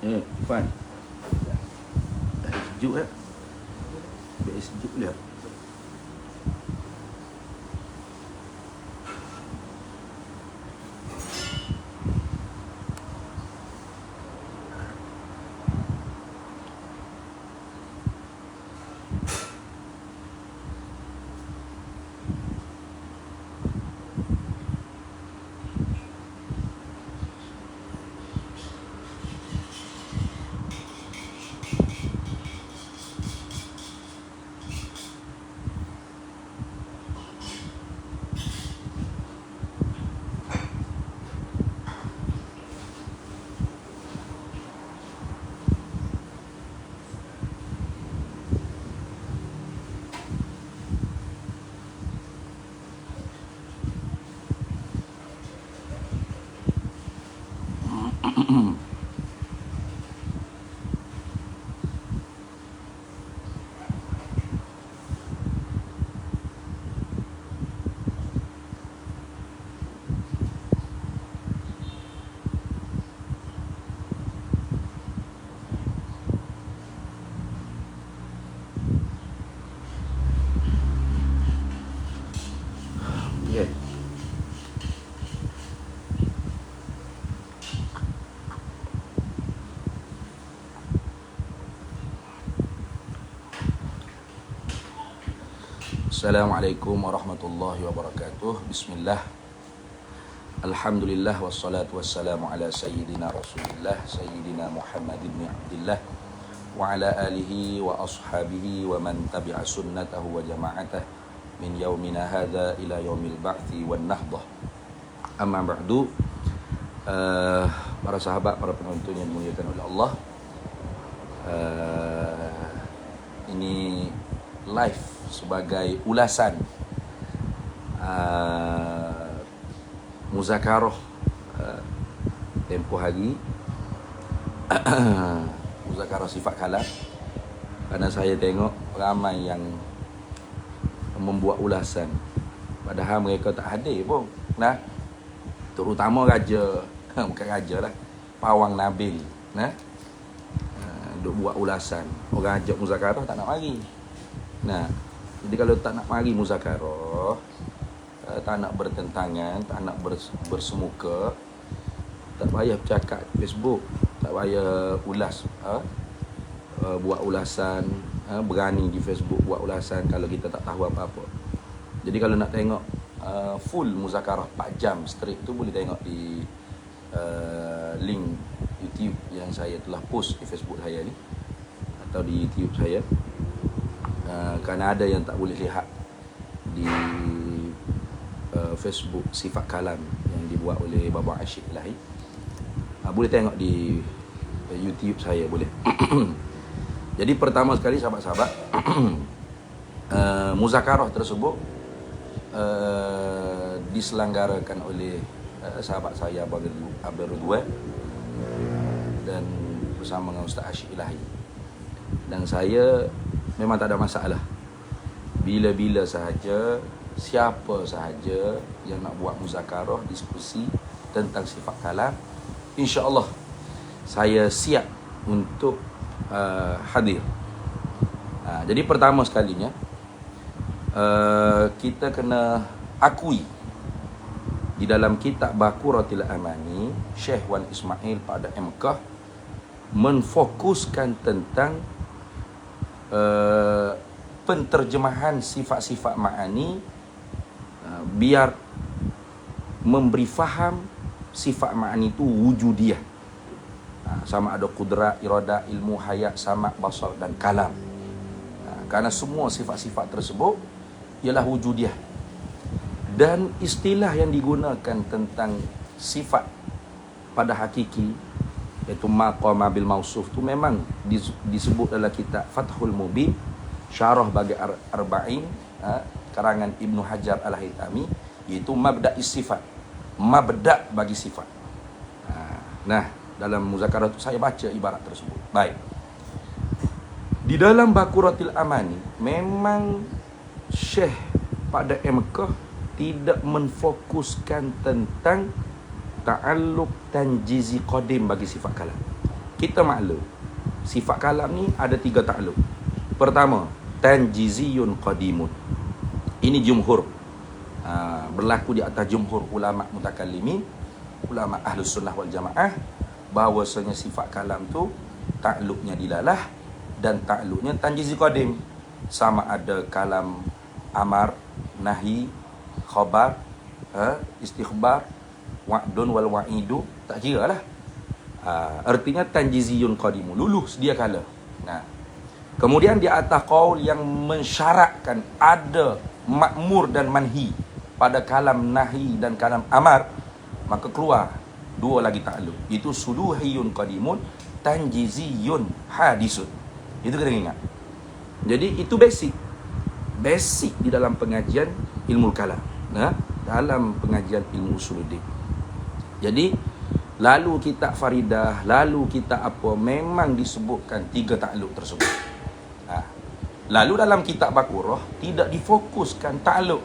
Fan. Dah sejuk ya. Dah sejuk dia. Ya. Assalamualaikum warahmatullahi wabarakatuh. Bismillah. Alhamdulillah wassalatu wassalamu ala sayyidina Rasulillah sayyidina Muhammad ibn Abdullah wa ala alihi wa ashabihi wa man tabi'a sunnatahu wa jama'atah min yaumina hadha ila yaumil ba'thi wan nahdah. Amma ba'du. Para sahabat, para penonton yang dimuliakan oleh Allah, ini live sebagai ulasan muzakarah tempoh hari muzakarah sifat kalam, kerana saya tengok ramai yang membuat ulasan padahal mereka tak hadir pun. Nah, terutama raja bukan raja lah, Pawang Nabil, nah, duk buat ulasan. Orang ajak muzakarah tak nak mari. Nah, jadi kalau tak nak mari muzakarah, tak nak bertentangan, tak nak bersemuka, tak payah bercakap Facebook, tak payah ulas, buat ulasan, berani di Facebook buat ulasan kalau kita tak tahu apa-apa. Jadi kalau nak tengok full muzakarah 4 jam straight tu, boleh tengok di link YouTube yang saya telah post di Facebook saya ni, atau di YouTube saya. Kerana ada yang tak boleh lihat di Facebook Sifat Kalam yang dibuat oleh Baba Asyik Ilahi, boleh tengok di YouTube saya, boleh. Jadi pertama sekali sahabat-sahabat, muzakarah tersebut diselenggarakan oleh sahabat saya Abdul Ridwan dan bersama dengan Ustaz Asyik Ilahi. Dan saya memang tak ada masalah, bila-bila sahaja, siapa sahaja yang nak buat muzakarah, diskusi tentang sifat kalam, insya-Allah saya siap untuk hadir. Jadi pertama sekalinya, kita kena akui di dalam kitab Baquratul Amani, Syekh Wan Ismail pada Mekah menfokuskan tentang penterjemahan sifat-sifat ma'ani, biar memberi faham sifat ma'ani itu wujudiyah, sama ada kudrat, iradah, ilmu, hayat, sama, basar dan kalam. Kerana semua sifat-sifat tersebut ialah wujudiyah. Dan istilah yang digunakan tentang sifat pada hakiki, iaitu maqama bil mausuf, tu memang disebut dalam kitab Fathul Mubin, syarah bagi Arba'in, karangan Ibnu Hajar Al-Haytami, iaitu mabda'is sifat, mabda' bagi sifat. Nah, dalam muzakarah itu saya baca ibarat tersebut. Baik. Di dalam Baquratul Amani, memang Syekh pada Mekah tidak menfokuskan tentang ta'alluq tanjizi qadim bagi sifat kalam. kita maklum sifat kalam ni ada 3 takluk. Pertama, tanjiziyun qadimun. Ini jumhur, berlaku di atas jumhur ulama mutakallimin, ulama ahlus sunnah wal jamaah, bahawasanya sifat kalam tu takluknya dilalah dan takluknya tanjizi qadim. Sama ada kalam amar, nahi, khabar, istikhbar, wa'dun wal wa'idu, tak kira lah. Artinya tanjiziyun qadimun, luluh sedia kala. Nah, kemudian di atas qaul yang mensyaratkan ada makmur dan manhi pada kalam nahi dan kalam amar, maka keluar 2 lagi takluk. Itu suluhiyun qadimun, tanjiziyun hadisun. Itu kena ingat. Jadi itu basic di dalam pengajian ilmu kalam, dalam pengajian ilmu usuluddin. Jadi lalu kitab Faridah, lalu kitab apa, memang disebutkan 3 takluk tersebut. Lalu dalam kitab Baqarah tidak difokuskan takluk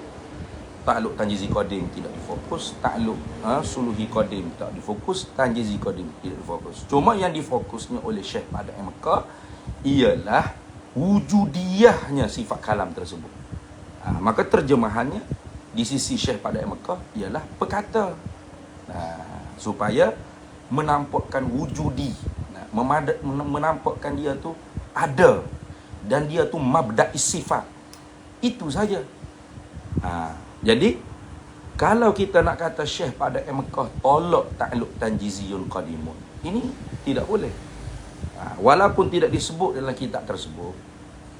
tanjizi qadim, tidak difokus takluk suluhi qadim, tak difokus tanjizi qadim, tidak difokus. Cuma yang difokusnya oleh Syekh pada Mekah ialah wujudiyahnya sifat kalam tersebut. Maka terjemahannya di sisi Syekh pada Mekah ialah perkata, supaya menampakkan wujudi, menampakkan dia tu ada dan dia tu mabda'i sifat. Itu saja. Jadi kalau kita nak kata Syekh pada Mekah tolak takluk tanjiziyun qadimun, ini tidak boleh. Walaupun tidak disebut dalam kitab tersebut,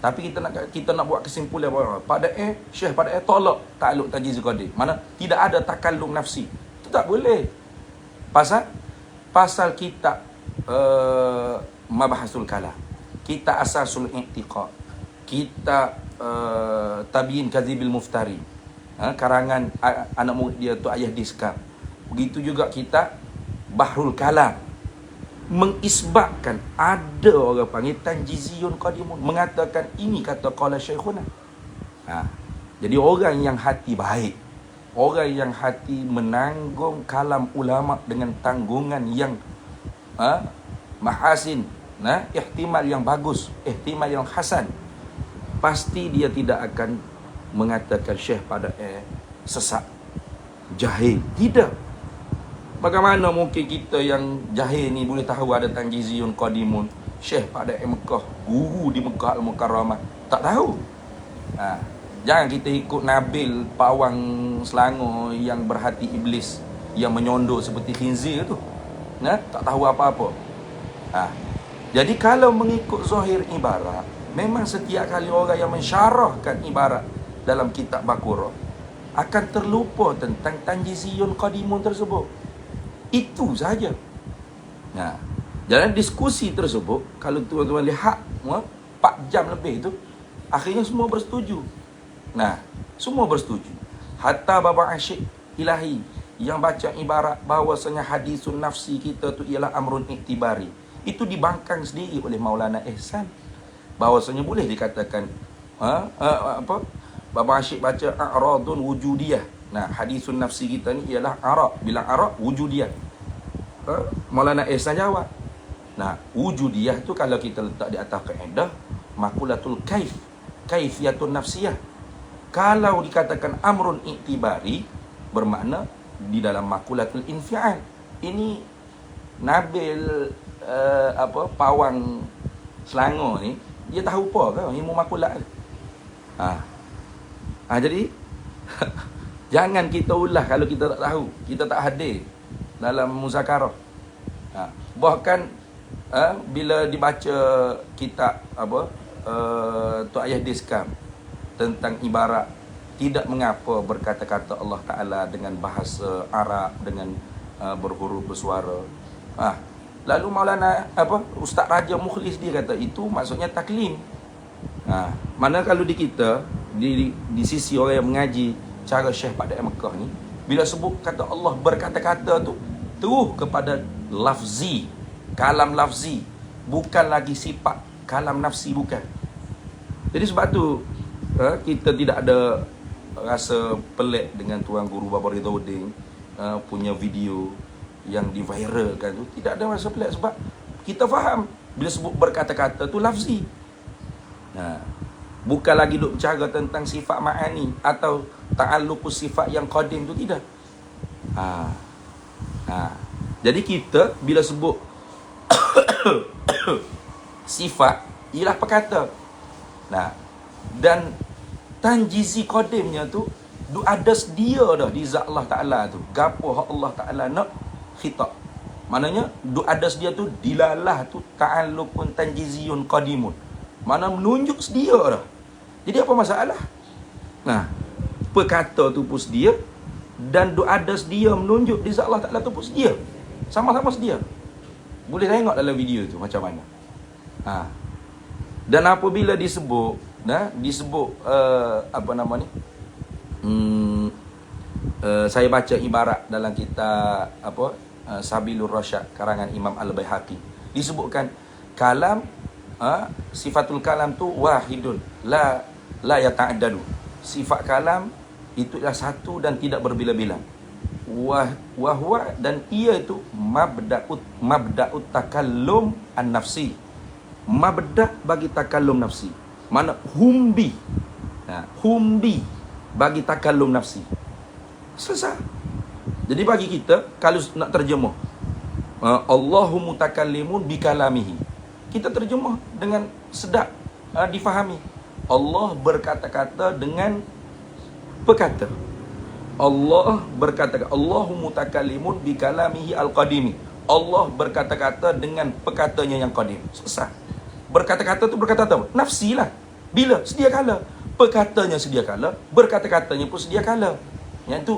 tapi kita nak buat kesimpulan bahawa pada Syekh pada tolak takluk tanjizi qadim, mana tidak ada takallum nafsi. Itu tak boleh. Pasal kitab Mabahasul Kalam, kita Asasul I'tiqad, kita Tabiin Kadhibil Muftari, karangan anak murid dia tu Ayah Diskar. Begitu juga kita Bahrul Kalam, mengisbatkan ada orang panggil tanjiziyun qadimun, mengatakan ini kata qala syekhuna. Jadi orang yang hati baik, orang yang hati menanggung kalam ulama dengan tanggungan yang mahasin, ihtimal yang bagus, ihtimal yang hasan, pasti dia tidak akan mengatakan Syekh pada sesat, jahil. Tidak. Bagaimana mungkin kita yang jahil ni boleh tahu ada tanjiziyun qadimun? Syekh pada Mekah, guru di Mekah Al-Mukarramah, tak tahu. Jangan kita ikut Nabil pawang Selangor yang berhati iblis, yang menyondol seperti khinzir tu, tak tahu apa-apa. Jadi kalau mengikut zahir ibarat, memang setiap kali orang yang mensyarahkan ibarat dalam kitab Baqarah akan terlupa tentang tanjiziyun qadimun tersebut. Itu saja. Dalam diskusi tersebut, kalau tuan-tuan lihat 4 jam lebih tu, akhirnya semua bersetuju. Semua bersetuju. Hatta Baba Asyik Ilahi yang baca ibarat bahawasanya hadisun nafsi kita tu ialah amrun iktibari, itu dibangkang sendiri oleh Maulana Ihsan, bahawasanya boleh dikatakan Baba Asyik baca a'radun wujudiyah. Hadisun nafsi kita ni ialah arad. Bila arad, wujudiyah. Maulana Ihsan jawab, wujudiyah tu kalau kita letak di atas kaedah makulatul kaifiyatun nafsiyah. Kalau dikatakan amrun iktibari, bermakna di dalam makulatul infial. Ini Nabil pawang Selangor ni, dia tahu apa ke ilmu makulat. Jadi jangan kita ulah kalau kita tak tahu, kita tak hadir dalam muzakarah. Bahkan bila dibaca kitab Tok Ayah Diskam tentang ibarat tidak mengapa berkata-kata Allah Ta'ala dengan bahasa Arab, dengan berhuruf bersuara. Lalu Maulana Ustaz Raja Mukhlis dia kata itu maksudnya taklim. Mana kalau di kita di sisi orang yang mengaji cara Syekh pada Mekah ni, bila sebut kata Allah berkata-kata tu terus kepada lafzi, kalam lafzi, bukan lagi sifat kalam nafsi, bukan. Jadi sebab tu kita tidak ada rasa pelik dengan Tuan Guru Baba Ridhaudin punya video yang diviralkan tu. Tidak ada rasa pelik sebab kita faham. Bila sebut berkata-kata tu lafzi. Bukan lagi duk bercara tentang sifat ma'ani atau ta'alluqus sifat yang qadim tu, tidak. Jadi kita bila sebut sifat ialah perkata. Dan tanjizi qadimnya tu ada sedia dah di zat Allah Ta'ala tu. Gapo hak Allah Ta'ala nak khitab. Maknanya ada sedia tu, dilalah tu ta'alluqun tanjiziyun qadimun. Mana menunjuk sedia dah. Jadi apa masalah? Perkata tu pun sedia, dan ada sedia menunjuk di zat Allah Ta'ala tu pun sedia. Sama-sama sedia. Boleh tengok dalam video tu macam mana. Dan apabila disebut apa nama ni? Saya baca ibarat dalam kitab Sabilur Rasyad karangan Imam Al-Baihaqi. Disebutkan kalam, sifatul kalam tu wahidun la yata'addadu. Sifat kalam itu adalah satu dan tidak berbilang-bilang. Wahwa, dan ia itu mabda'ut takallum an-nafsi. Mabda' bagi takallum nafsi. Mana humbi. Humbi bagi takallum nafsi. Selesai. Jadi bagi kita, kalau nak terjemah Allahu mutakallimun bikalamihi, kita terjemah dengan sedap difahami. Allah berkata-kata dengan perkata. Allah berkata, Allahu mutakallimun bikalamihi al-qadimi. Allah berkata-kata dengan perkatanya yang qadim. Selesai. Berkata-kata tu berkata apa? Nafsi lah. Bila? Sedia kala. Perkatanya sedia kala, berkata-katanya pun sedia kala. Yang tu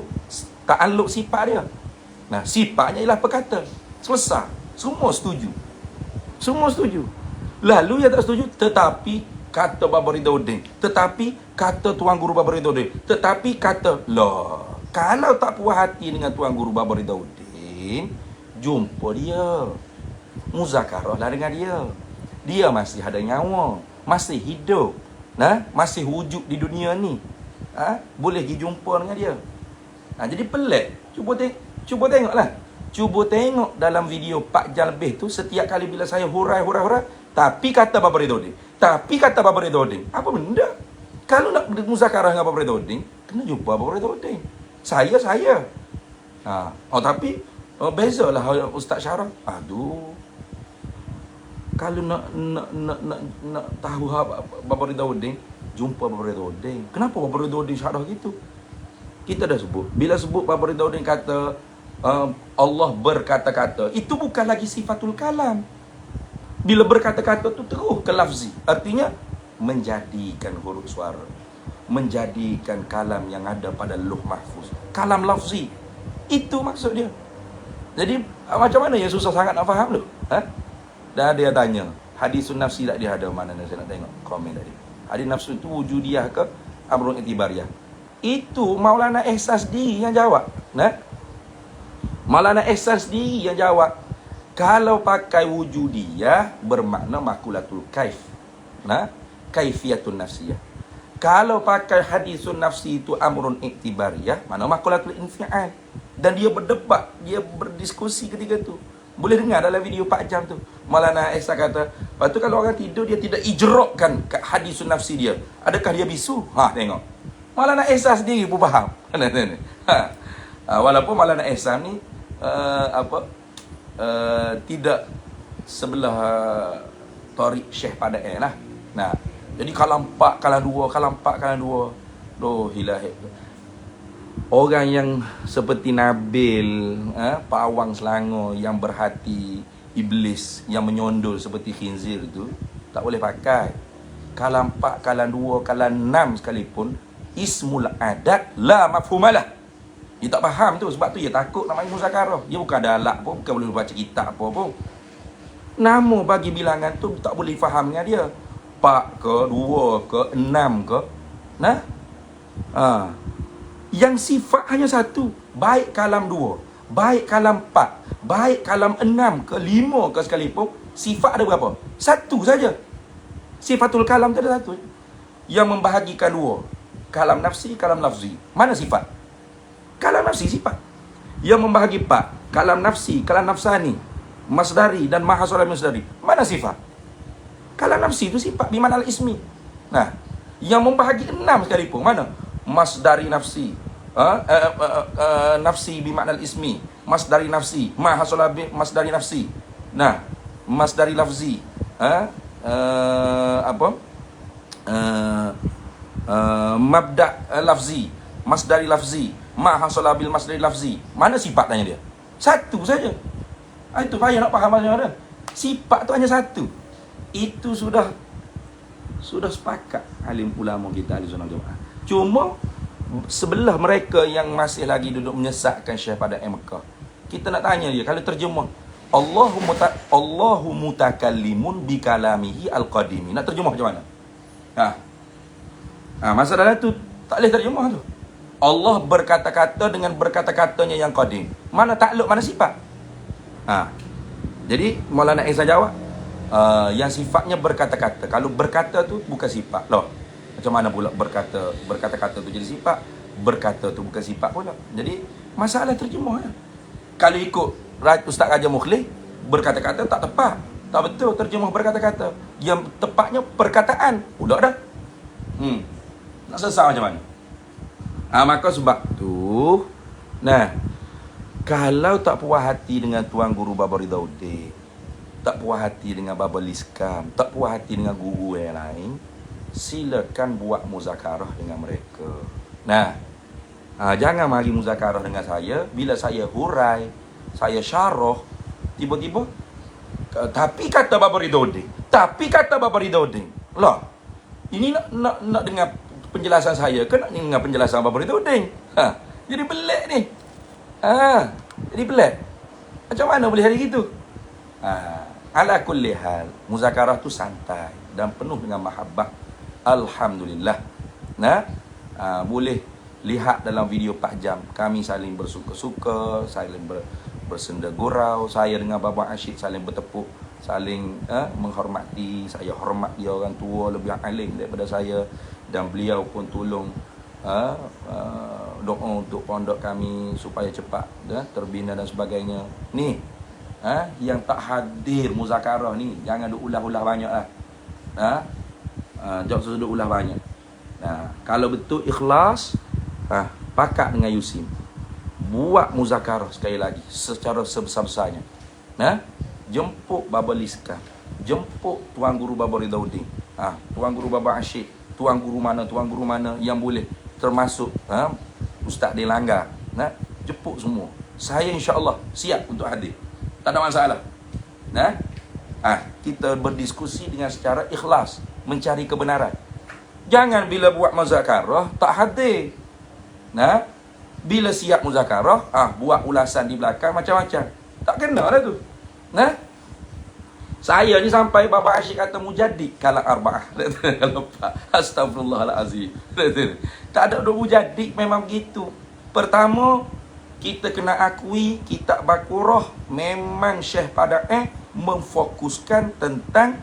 ta'alluq sifat dia. Sifatnya ialah perkata. Selesai. Semua setuju. Semua setuju. Lalu yang tak setuju, tetapi kata Baba Ridauddin, tetapi kata Tuan Guru Baba Ridauddin, tetapi kata kalau tak puas hati dengan Tuan Guru Baba Ridauddin, jumpa dia, muzakarah lah dengan dia. Dia masih ada nyawa, masih hidup, masih wujud di dunia ni. Boleh pergi jumpa dengan dia. Jadi pelik. Cuba tengoklah. Cuba tengok dalam video 4 jam lebih tu, setiap kali bila saya hurai, tapi kata Baba Ridauddin, tapi kata Baba Ridauddin. Apa benda? Kalau nak muzakarah dengan Baba Ridauddin, kena jumpa Baba Ridauddin. Saya. Tapi bezalah Ustaz Syarah. Aduh. Kalau nak tahu Baba Ridauddin, jumpa Baba Ridauddin. Kenapa Baba Ridauddin syarah gitu? Kita dah sebut. Bila sebut Baba Ridauddin kata Allah berkata-kata, itu bukan lagi sifatul kalam. Bila berkata-kata tu terus ke lafzi, artinya menjadikan huruf suara, menjadikan kalam yang ada pada Lauh Mahfuz. Kalam lafzi. Itu maksud dia. Jadi macam mana yang susah sangat nak faham tu? Dan dia tanya, hadisun nafsi tak dia ada mana? Saya nak tengok komen tadi. Hadis nafsu itu wujudiyah ke amrun itibariyah? Itu Maulana Ihsan sendiri yang jawab. Maulana Ihsan sendiri yang jawab. Kalau pakai wujudiyah bermakna makulatul kaif. Kaifiyatun nafsiyah. Kalau pakai hadisun nafsi itu amrun iktibariyah, mana makulatul infial. Dan dia berdebat, dia berdiskusi ketika tu. Boleh dengar dalam video 4 jam tu. Maulana Ihsan kata, lepas tu kalau orang tidur, dia tidak ijrokkan hadisun nafsi dia. Adakah dia bisu? Tengok. Maulana Ihsan sendiri pun faham. Walaupun Maulana Ihsan ni tidak sebelah Tariq Syekh Pada'i lah. Jadi kalau 4, kalau 2. Doh ilahi. Orang yang seperti Nabil, pawang Selangor yang berhati iblis, yang menyondol seperti khinzir tu, tak boleh pakai. Kalau 4, kalau 2, kalau 6 sekalipun, ismul adat la mafhumalah. Dia tak faham tu, sebab tu dia takut nak main muzakarah. Dia bukan ada alat pun, bukan boleh baca kitab apa pun. Nama bagi bilangan tu tak boleh faham dengan dia. 4 ke, 2 ke, 6 ke. Yang sifat hanya satu. Baik kalam 2, baik kalam 4, baik kalam 6 ke 5 ke sekalipun, sifat ada berapa? Satu saja. Sifatul kalam tu ada satu. Yang membahagikan 2. Kalam nafsi, kalam lafzi. Mana sifat? Kalam nafsi sifat. Yang membahagi 4. Kalam nafsi, kalam nafsani. masdari dan mahasala masdari. Mana sifat? Kalam nafsi itu sifat bimanal ismi. Nah, yang membahagi 6 sekalipun mana? Masdari nafsi. Nafsi bimanal ismi. Masdari nafsi. Mahasala masdari nafsi. Nah, masdari lafzi. Mabda lafzi. Masdari lafzi. Mahasala bil masdari lafzi. Mana sifat tanya dia? Satu saja. Itu payah nak faham macam mana. Sifat tu hanya satu. Itu sudah sepakat alim ulama kita ahli sunnah jamaah. Cuma sebelah mereka yang masih lagi duduk menyesatkan Syekh pada Mekah, kita nak tanya dia, kalau terjemah Allahu mutakallimun bi kalamihi al-qadimi, nak terjemah macam mana? Masalah tu tak boleh terjemah tu. Allah berkata-kata dengan berkata-katanya yang qadim. Mana takluk, mana sifat? Jadi Maulana Isa jawab, yang sifatnya berkata-kata. Kalau berkata tu bukan sifat. Loh, macam mana pula berkata-kata tu jadi sifat, berkata tu bukan sifat pula. Jadi masalah terjemahnya. Kalau ikut Ustaz Raja Mukhlih, berkata-kata tak tepat. Tak betul terjemah berkata-kata. Yang tepatnya perkataan. Udah dah. Nak selesai macam mana? Maka sebab tu, kalau tak puas hati dengan Tuan Guru Baba Ridauddin, tak puas hati dengan Baba Liskam, tak puas hati dengan guru yang lain, silakan buat muzakarah dengan mereka. Jangan mari muzakarah dengan saya. Bila saya hurai, saya syarah, tiba-tiba tapi kata Baba Ridauddin, lah, ini nak dengar penjelasan saya ke nak dengar penjelasan Baba Ridauddin? Jadi pelik ni. Jadi pelik. Macam mana boleh hari gitu? Ala kulli hal, muzakarah tu santai dan penuh dengan mahabbah. Alhamdulillah. Boleh lihat dalam video 4 jam kami saling bersuka-suka, saling bersenda gurau. Saya dengan Baba Asyik saling bertepuk, saling menghormati. Saya hormat dia, orang tua lebih alim daripada saya, dan beliau pun tolong doa untuk pondok kami supaya cepat terbina dan sebagainya. Ni yang tak hadir muzakarah ni, jangan duk ulah-ulah banyak lah. Jangan duk ulah banyak. Kalau betul ikhlas, pakat dengan Yusim, buat muzakarah sekali lagi secara sebesar-besarnya. Jemput Baba Liskam, jemput Tuan Guru Baba Ridauddin, Tuan Guru Baba Asyik, Tuan Guru mana yang boleh, termasuk Ustaz Delanggar. Jemput semua. Saya insya-Allah siap untuk hadir. Tak ada masalah. Kita berdiskusi dengan secara ikhlas, mencari kebenaran. Jangan bila buat muzakarah tak hadir. Bila siap muzakarah, buat ulasan di belakang macam-macam. Tak kena lah tu. Saya ni sampai Baba Asyik kata mujaddid kalam arba'ah. Astagfirullahalazim. Tak ada duk mujaddid, memang begitu. Pertama, kita kena akui kitab Baqarah memang Syekh pada memfokuskan tentang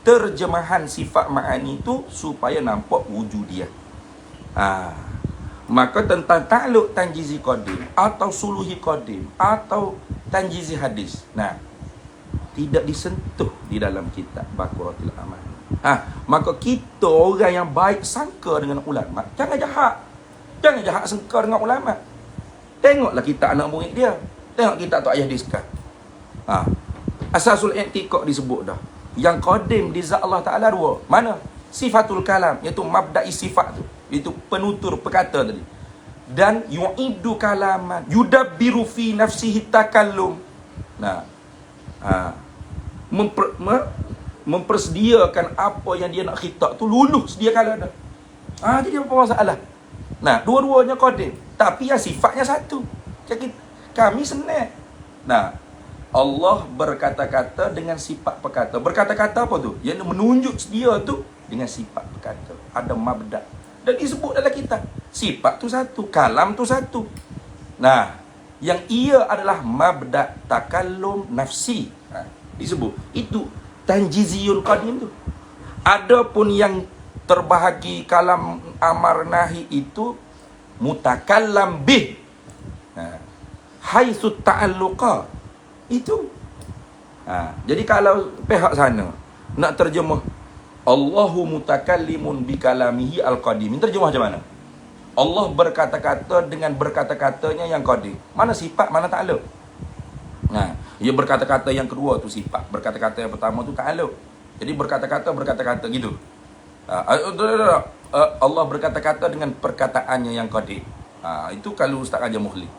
terjemahan sifat ma'ani itu supaya nampak wujud dia. Maka tentang takluk tanjizi qadim atau suluhi qadim atau tanjizi hadis, tidak disentuh di dalam kitab Baqaratul Aman. Maka kita orang yang baik sangka dengan ulama. Jangan jahat sangka dengan ulama. Tengoklah kita anak murid dia. Tengok kita Tok Ayah Diskar. Asasul i'tiqad disebut dah. Yang qadim di zat Allah Ta'ala 2. Mana? Sifatul kalam, iaitu mabda'i sifat tu. Itu penutur perkata tadi. Dan yu'idu kalaman, yudabbiru fi nafsihi takallum. Mempersediakan apa yang dia nak khitab tu lulus dia kala dah. Jadi apa masalah? Dua-duanya qadim, tapi yang sifatnya satu. Kami senang. Allah berkata-kata dengan sifat perkata. Berkata-kata apa tu? Yang menunjuk dia tu dengan sifat perkata. Ada mabda. Dan disebut dalam kitab. Sifat tu satu, kalam tu satu. Yang ia adalah mabda takallum nafsi. Disebut. Itu tanjiziyul qadim tu. Adapun yang terbahagi kalam amar nahi itu mutakallam bih. Haitsu ta'alluqa. Itu Jadi kalau pihak sana nak terjemah Allahu mutakallimun bikalamihi al-qadim, terjemah macam mana? Allah berkata-kata dengan berkata-katanya yang qadim. Mana sifat, mana ta'aluk? Ia berkata-kata yang kedua tu sifat, berkata-kata yang pertama tu ta'aluk. Jadi berkata-kata gitu. Allah berkata-kata dengan perkataannya yang qadim. Itu kalau Ustaz Raja Mukhlis.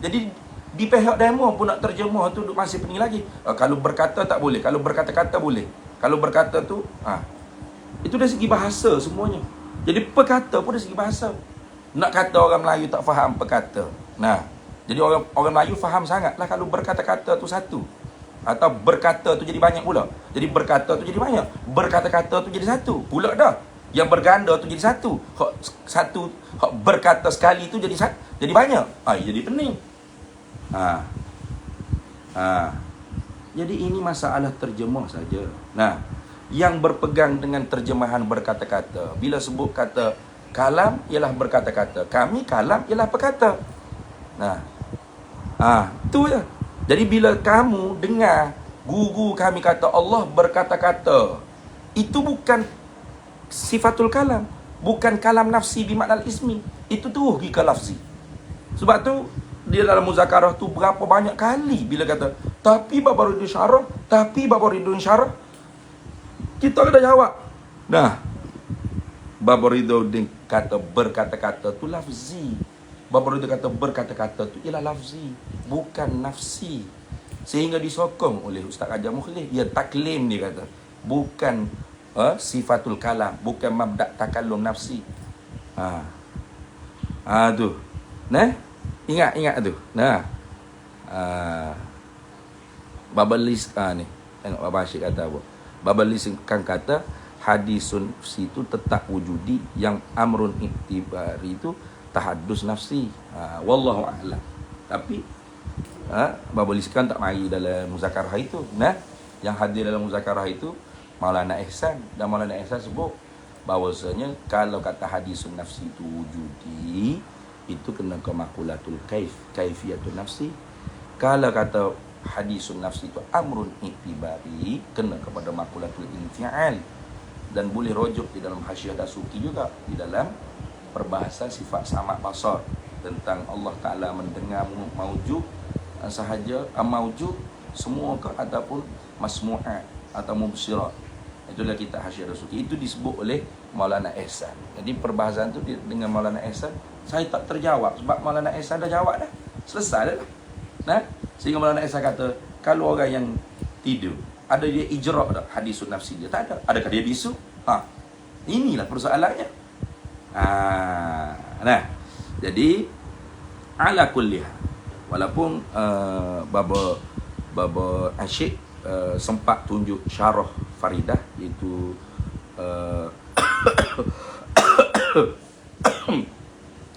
Jadi di pihak demo pun nak terjemah tu masih pening lagi. Kalau berkata tak boleh, kalau berkata-kata boleh. Kalau berkata tu itu dari segi bahasa semuanya. Jadi perkata pun dari segi bahasa. Nak kata orang Melayu tak faham perkata. Jadi orang Melayu faham sangatlah kalau berkata-kata tu satu. Atau berkata tu jadi banyak pula. Jadi berkata tu jadi banyak. Berkata-kata tu jadi satu. Pula dah. Yang berganda tu jadi satu. Hak berkata sekali tu jadi banyak. Jadi pening. Jadi ini masalah terjemah saja. Yang berpegang dengan terjemahan berkata-kata, bila sebut kata kalam ialah berkata-kata, kami kalam ialah perkata. Tu je. Jadi bila kamu dengar guru kami kata Allah berkata-kata, itu bukan sifatul kalam, bukan kalam nafsi bimakna ismi. Itu tu ke lafzi. Sebab tu dia dalam muzakarah tu berapa banyak kali bila kata tapi babaridun syarah, tapi babaridun syarah, kita kena jawab. Babaridun kata berkata-kata tu lafzi. Babaridun kata berkata-kata tu ialah lafzi, bukan nafsi. Sehingga disokong oleh Ustaz Raja Mukhlis, ia taklim dia kata, bukan sifatul kalam, bukan mabda' takallum nafsi. Tu. Ingat tu. Babalis ni. Tengok Baba Asyik kata apa. Babalis kan kata hadisun nafsi itu tetap wujudi, yang amrun iktibari itu tahaddus nafsi. Wallahu a'lam. Tapi Babalis kan tak mari dalam muzakarah itu. Yang hadir dalam muzakarah itu Maulana Ihsan, dan Maulana Ihsan sebut bahawasanya kalau kata hadisun nafsi itu wujudi, itu kena ke makulatul kaifiyatul nafsi. Kalau kata hadisun nafsi itu amrun iktibari, kena kepada makulatul infial. Dan boleh rujuk di dalam Hasyiah Dasuki juga, di dalam perbahasan sifat sama' basar, tentang Allah Ta'ala mendengar maujud sahaja, maujud semua ke, ataupun masmu'at atau mubsirat. Itulah kitab Hasyiah Dasuki. Itu disebut oleh Maulana Ihsan. Jadi perbahasan tu dengan Maulana Ihsan saya tak terjawab, sebab Maulana Ihsan dah jawab dah. Selesai dah. Sehingga Maulana Ihsan kata, kalau orang yang tidur, ada dia ijra' tak hadisun nafsi dia? Tak ada. Adakah dia bisu? Inilah persoalannya. Jadi ala kulli hal, walaupun Baba Asyik sempat tunjuk syarah Faridah, iaitu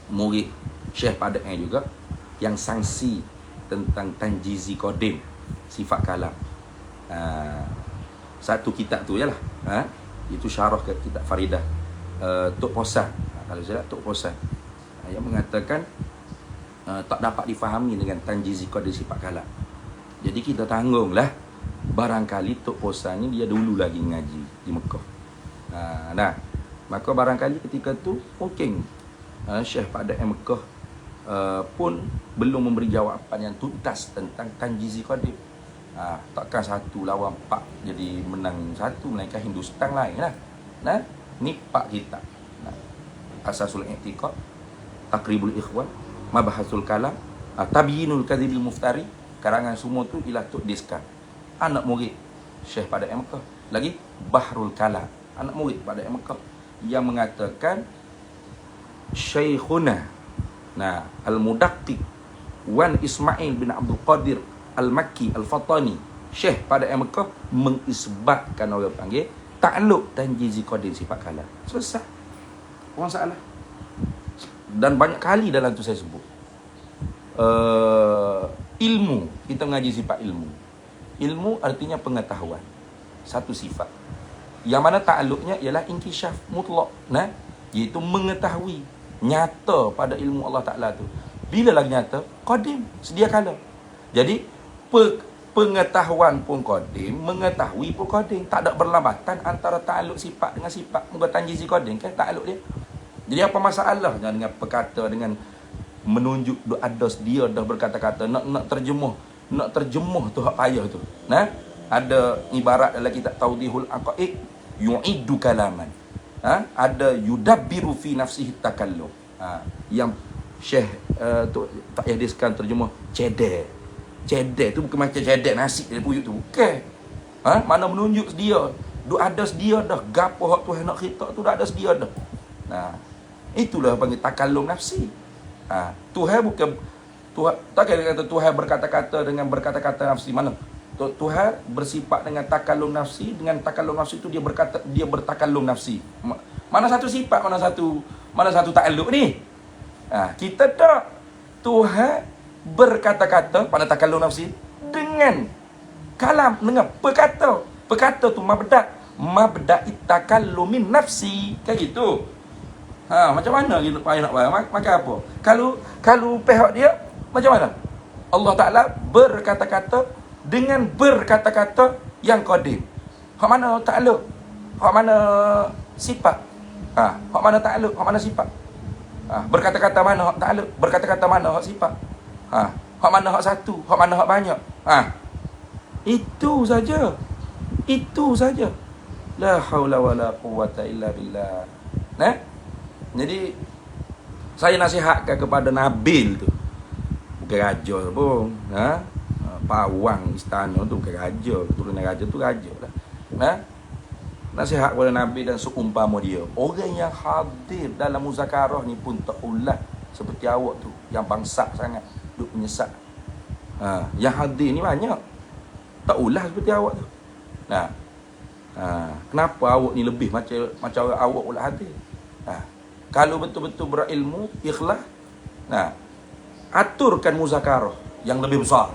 murid Syekh Padang juga, yang sangsi tentang tanjizi qadim, sifat kalam. Satu kitab tu je lah. Itu syarah ke kitab Faridah, Tok Posan. Kalau saya Tok Posan yang mengatakan tak dapat difahami dengan tanjizi qadim sifat kalam. Jadi kita tanggunglah, barangkali Tok Posan ni dia dulu lagi ngaji di Mekah. Maka barangkali ketika tu mungkin Syekh Padang Mekah pun belum memberi jawapan yang tuntas tentang tanjizi qadim. Takkan satu lawan empat jadi menang satu, melainkan Hindustan lain lah. Ni empat kitab. Asasul I'tiqad, Taqribul Ikhwan, Mabahasul Kalam, Tabyinul Kadhibil Muftari. Karangan semua tu ialah Tok Diskan, anak murid Syekh Padang Mekah. Lagi Bahrul Kalam, anak murid Padang Mekah, yang mengatakan Syekhuna Al-Mudaqqiq Wan Ismail bin Abdul Qadir Al-Makki Al-Fatani, Syekh pada Mekah, mengisbatkan, orang panggil takluk tanjizi qadim sifat kalam. Selesai. Orang salah. Dan banyak kali dalam tu saya sebut, ilmu, kita mengaji sifat ilmu. Ilmu artinya pengetahuan satu sifat, yang mana takluknya ialah inkisyaf mutlak, iaitu mengetahui nyata pada ilmu Allah Ta'ala tu. Bila lagi nyata? Qadim, sedia kala. Jadi pengetahuan pun qadim, mengetahui pun qadim. Tak ada berlambatan antara ta'aluk sifat dengan sifat. Muka tanjizi qadim kan ta'aluk dia. Jadi apa masalahnya dengan perkata, dengan menunjuk ada dia dah berkata-kata, nak terjemuh tu hak payah tu. Nah, ada ibarat dalam kitab Tawdihul Aqaid, yu'iddu kalaman. Ada yudabbiru fi nafsihi takallum. Yang Syekh tu tak hadiskan terjemah cedek. Cedek tu bukan macam cedek nasi dia puyuk tu. Bukan. Mana menunjuk dia. Duk ada sedia dah. Gapo hak Tuhan nak kita tu dah ada sedia dah. Nah, itulah panggil takallum nafsi. Tuhan bukan Tuhan, tak kira kata Tuhan berkata-kata dengan berkata-kata nafsi. Mana? Tuhan bersifat dengan takallum nafsi. Dengan takallum nafsi itu dia bertakallum nafsi. Mana satu sifat, mana satu ta'alluq ni? Kita tak. Tuhan berkata-kata pada takallum nafsi dengan kalam, dengan perkata tu mabda takallumin nafsi, kayak gitu. Macam mana kita nak bayar? Maka apa? Kalau pihak dia macam mana? Allah Taala berkata-kata dengan berkata-kata yang qadim. Hak mana ta'alluq? Hak mana sifat? Hak mana ta'alluq? Hak mana sifat? Berkata-kata mana hak ta'alluq? Berkata-kata mana hak sifat? Hak mana hak satu? Hak mana hak banyak? Itu saja. La haula wala quwwata illa billah. Jadi saya nasihatkan kepada Nabil tu. Bukan raja pun. Pawang istana tu bukan raja. Keturunan raja tu raja lah. Nasihat kepada Nabi dan seumpama dia. Orang yang hadir dalam muzakarah ni pun tak ulah seperti awak tu. Yang bangsa sangat. Duk menyesat. Yang hadir ni banyak. Tak ulah seperti awak tu. Kenapa awak ni lebih macam awak ulah hadir? Kalau betul-betul berilmu, ikhlas, aturkan muzakarah yang lebih besar.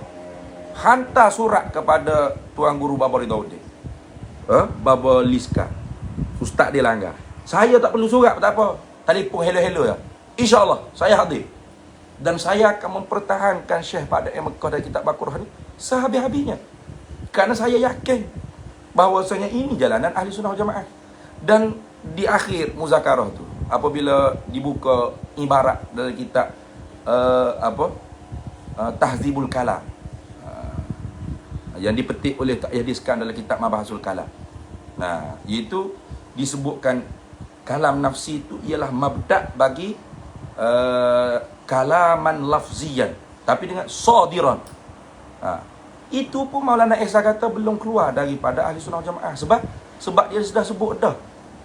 Hantar surat kepada Tuan Guru Baba Ridauddin, Baba Liska, Ustaz dia langgar. Saya tak perlu surat, tak apa. Telefon hello-hello ya. InsyaAllah saya hadir. Dan saya akan mempertahankan Syekh pada Mekah dan Kitab Al-Quran ni sehabis-habisnya. Kerana saya yakin bahawasanya ini jalanan Ahli Sunnah Wal Jamaah. Dan di akhir muzakarah tu, apabila dibuka ibarat dalam kitab Tahzibul Kalam, yang dipetik oleh tak hadiskan dalam kitab Mabahasul Kalam. Iaitu disebutkan kalam nafsi itu ialah mabda' bagi kalaman lafziyan, tapi dengan sadiran. Itu pun Maulana Ihsan kata belum keluar daripada Ahli Sunnah Wal Jamaah. Sebab dia sudah sebut dah.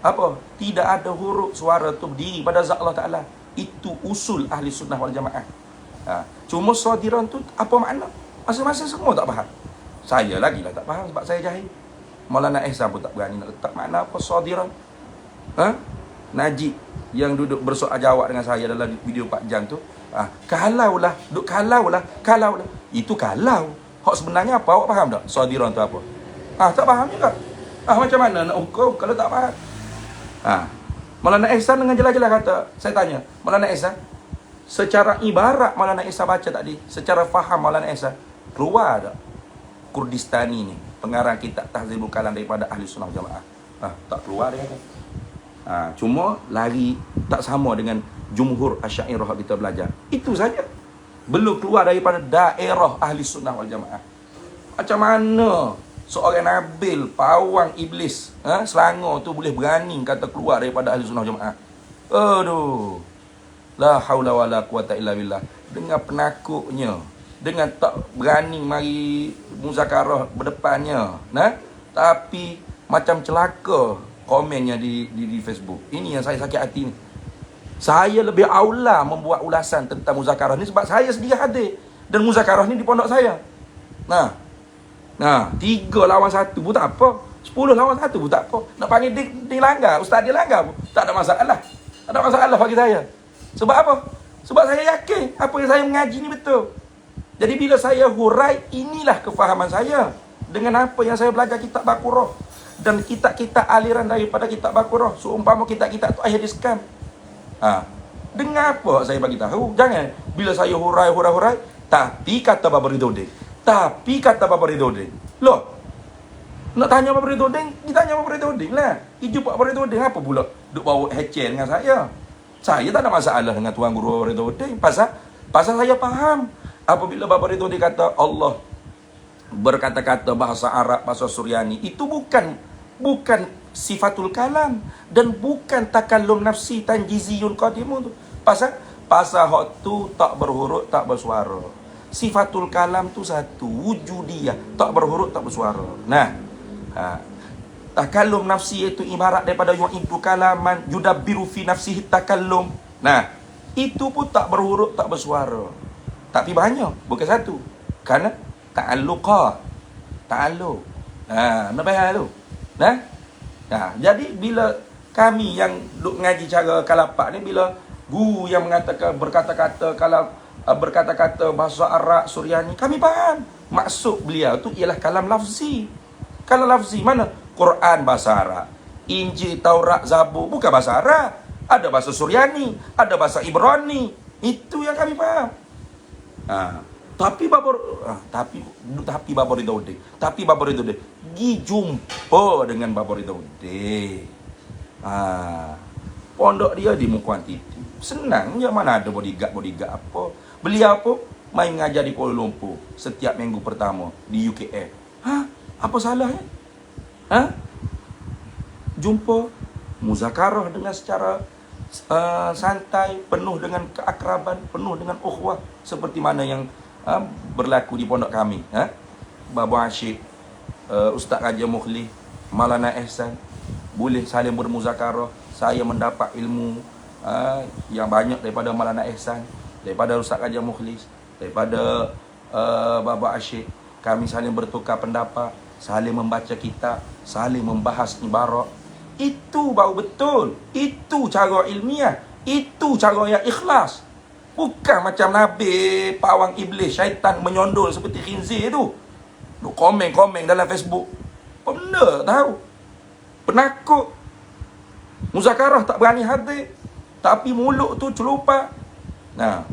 Apa? Tidak ada huruf suara tu berdiri pada zat Allah Ta'ala. Itu usul Ahli Sunnah Wal Jamaah. Cuma sadiran tu apa makna? Masing-masing semua tak faham. Saya lagi lah tak faham sebab saya jahil. Maulana Ihsan pun tak berani nak letak makna apa sadiran. Najib yang duduk bersoal jawab dengan saya dalam video 4 jam tu, kalaulah. Itu kalau. Hak sebenarnya apa? Awak faham tak? Sadiran tu apa? Tak faham juga. Macam mana nak hukum kalau tak faham? Maulana Ihsan dengan jelas-jelas kata, saya tanya, Maulana Ihsan, secara ibarat Maulana Ihsan baca tadi, secara faham Maulana Ihsan, keluar tak Kurdistani ni, pengarang kitab Tahzibul Kalam daripada Ahli Sunnah Wal Jamaah? Tak keluar dia kata. Cuma lari tak sama dengan jumhur Asy'ariyah kita belajar. Itu saja. Belum keluar daripada daerah Ahli Sunnah Wal Jamaah. Macam mana seorang Nabil, pawang iblis, Selangor tu boleh berani kata keluar daripada Ahli Sunnah Wal Jamaah? Aduh. La haula wala quwata illa billah. Dengan penakutnya, dengan tak berani mari muzakarah berdepannya, tapi macam celaka komennya di Facebook. Ini yang saya sakit hati ni. Saya lebih aula membuat ulasan tentang muzakarah ni sebab saya sendiri hadir. Dan muzakarah ni di pondok saya. 3 lawan 1 pun tak apa. 10 lawan 1 pun tak apa. Nak panggil dia langgar, ustaz dia langgar pun tak ada masalah. Tak ada masalah bagi saya. Sebab apa? Sebab saya yakin apa yang saya mengaji ni betul. Jadi bila saya hurai, inilah kefahaman saya dengan apa yang saya belajar kitab Baqarah dan kitab-kitab aliran daripada kitab Baqarah. Seumpama kitab-kitab tu hadiskan. Dengan apa saya bagi tahu? Jangan bila saya hurai, tapi kata Baba Ridauddin, Tapi kata Bapa Ridoding, loh, nak tanya Bapa Ridoding, ditanya Bapa Ridoding lah. Iju Bapa Ridoding apa pula duk bawa hecel dengan saya? Saya tak ada masalah dengan Tuan Guru Bapa Ridoding. Pasal saya faham. Apabila Bapa Ridoding kata Allah berkata-kata bahasa Arab, bahasa Suryani, itu bukan sifatul kalam dan bukan takallum nafsi tanjiziyun qadimun tu. Pasal hak tu tak berhuruf, tak bersuara. Sifatul kalam tu satu, wujudiyah, tak berhuruf, tak bersuara. Nah, takallum nafsi itu ibarat daripada yu'idu kalaman yudabbiru fi nafsihi takallum. Nah, itu pun tak berhuruf, tak bersuara. Tapi banyak, bukan satu. Kerana ta'alluqah. Ta'alluq. Nampak tu? Jadi bila kami yang duk ngaji cara kalapak ni, bila guru yang mengatakan berkata-kata bahasa Arab Suryani, kami faham. Maksud beliau tu ialah kalam lafzi. Kalam lafzi mana? Quran bahasa Arab, Injil, Taurat, Zabur bukan bahasa Arab. Ada bahasa Suryani, ada bahasa Ibrani. Itu yang kami faham. Tapi Bapa Ridoding gi jumpa dengan Bapa Ridoding. Pondok dia di Mukuan Titi. Senang je, mana ada bodyguard apa. Beliau pun main mengajar di Kuala Lumpur setiap minggu pertama di UKM. Apa salahnya? Jumpa muzakarah dengan secara santai, penuh dengan keakraban, penuh dengan ukhuwah, seperti mana yang berlaku di pondok kami. Baba Asyik, Ustaz Raja Mukhlis, Maulana Ihsan, boleh saling bermuzakarah. Saya mendapat ilmu yang banyak daripada Maulana Ihsan, daripada Ustaz Raja Mukhlis, daripada Baba Asyik. Kami saling bertukar pendapat, saling membaca kitab, saling membahas ibarat. Itu baru betul. Itu cara ilmiah. Itu cara yang ikhlas. Bukan macam Nabi, pawang iblis, syaitan menyondol seperti khinzir tu. Duk komen-komen dalam Facebook. Apa benda tahu? Penakut. Muzakarah tak berani hadir, tapi mulut tu celupa.